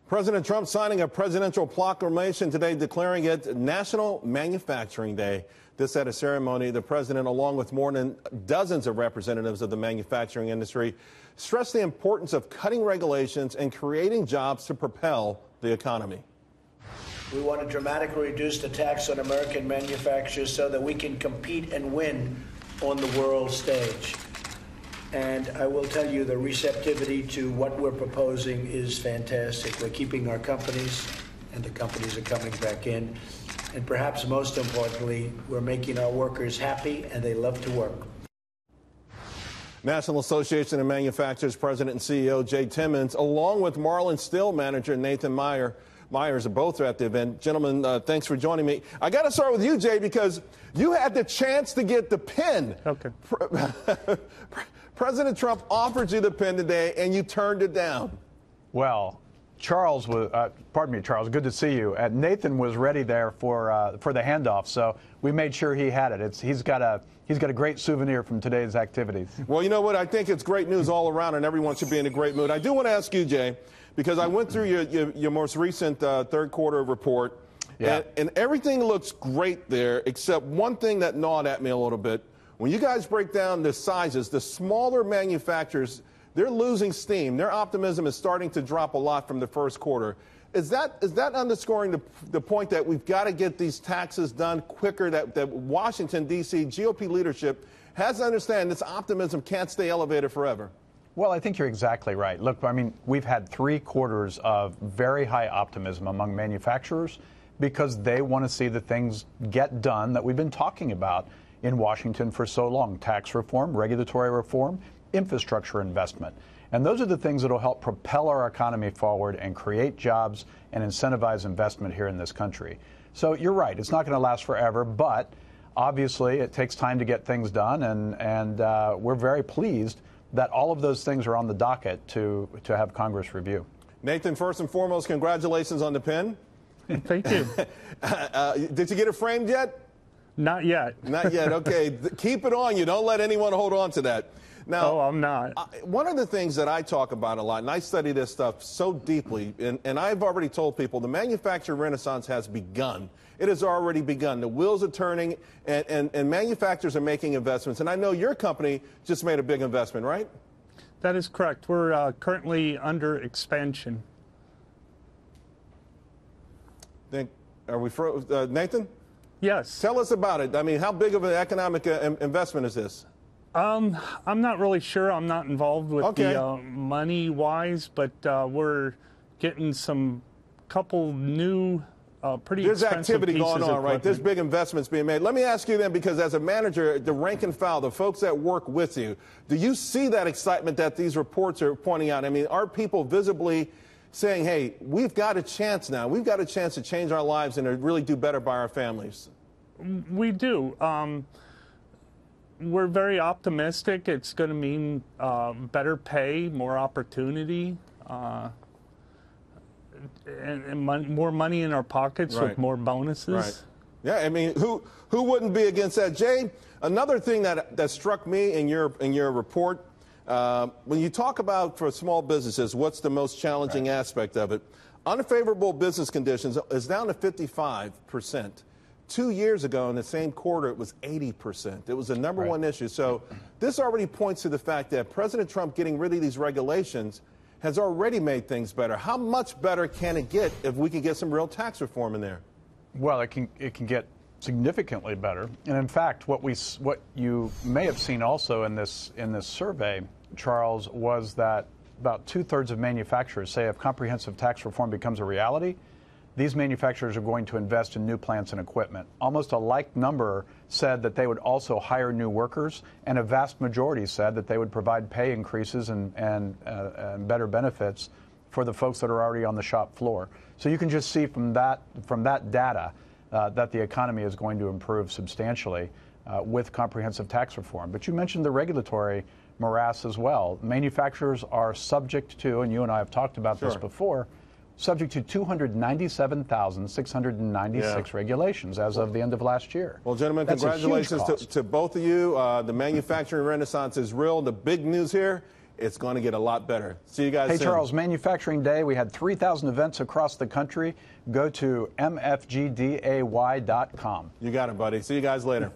President Trump signing a presidential proclamation today declaring it National Manufacturing Day. This at a ceremony, the president, along with more than dozens of representatives of the manufacturing industry, stressed the importance of cutting regulations and creating jobs to propel the economy. We want to dramatically reduce the tax on American manufacturers so that we can compete and win on the world stage. And I will tell you the receptivity to what we're proposing is fantastic. We're keeping our companies, and the companies are coming back in. And perhaps most importantly, we're making our workers happy, and they love to work. National Association of Manufacturers President and CEO Jay Timmons, along with Marlin Steel manager Nathan Myers are both at the event. Gentlemen, thanks for joining me. I got to start with you, Jay, because you had the chance to get the pin. Okay. President Trump offered you the pin today, and you turned it down. Well, Charles was, pardon me, Charles, good to see you. Nathan was ready there for the handoff, so we made sure he had it. He's got a great souvenir from today's activities. Well, you know what? I think it's great news all around, and everyone should be in a great mood. I do want to ask you, Jay, because I went through your most recent third quarter report, yeah. and everything looks great there, except one thing that gnawed at me a little bit. When you guys break down the sizes, the smaller manufacturers, they're losing steam. Their optimism is starting to drop a lot from the first quarter. Is that underscoring the point that we've got to get these taxes done quicker, that Washington, D.C., GOP leadership has to understand this optimism can't stay elevated forever? Well, I think you're exactly right. Look, I mean, we've had 3 quarters of very high optimism among manufacturers because they want to see the things get done that we've been talking about in Washington for so long: tax reform, regulatory reform, infrastructure investment. And those are the things that will help propel our economy forward and create jobs and incentivize investment here in this country. So you're right, it's not going to last forever, but obviously it takes time to get things done, and we're very pleased that all of those things are on the docket to have Congress review. Nathan, first and foremost, congratulations on the pin. Thank you. Did you get it framed yet? Not yet. Not yet. Okay. Keep it on you. Don't let anyone hold on to that. Now, I'm not. One of the things that I talk about a lot, and I study this stuff so deeply, and I've already told people the manufacturing renaissance has begun. It has already begun. The wheels are turning, and manufacturers are making investments. And I know your company just made a big investment, right? That is correct. We're currently under expansion. Are we Nathan? Yes. Tell us about it. I mean, how big of an economic investment is this? I'm not really sure. I'm not involved with the money-wise, but we're getting couple new pretty There's expensive activity pieces going of on, right? There's big investments being made. Let me ask you then, because as a manager, the rank and file, the folks that work with you, do you see that excitement that these reports are pointing out? I mean, are people visibly saying, hey, we've got a chance now. We've got a chance to change our lives and to really do better by our families? We do. We're very optimistic. It's going to mean better pay, more opportunity, and more money in our pockets with more bonuses. Right. Yeah, I mean, who wouldn't be against that? Jay, another thing that struck me in your report, when you talk about for small businesses, what's the most challenging aspect of it? Unfavorable business conditions is down to 55%. 2 years ago in the same quarter, it was 80%. It was the number one issue. So this already points to the fact that President Trump getting rid of these regulations has already made things better. How much better can it get if we can get some real tax reform in there? Well, it can get significantly better. And in fact, what you may have seen also in this survey, Charles, was that about 2/3 of manufacturers say if comprehensive tax reform becomes a reality, these manufacturers are going to invest in new plants and equipment. Almost a like number said that they would also hire new workers, and a vast majority said that they would provide pay increases and better benefits for the folks that are already on the shop floor. So you can just see from that data that the economy is going to improve substantially with comprehensive tax reform. But you mentioned the regulatory morass as well. Manufacturers are subject to, and you and I have talked about this before, subject to 297,696 regulations as of the end of last year. Well, gentlemen, congratulations to both of you. The manufacturing renaissance is real. The big news here it's going to get a lot better. See you guys soon. Hey, Charles, Manufacturing Day, we had 3,000 events across the country. Go to mfgday.com. You got it, buddy. See you guys later.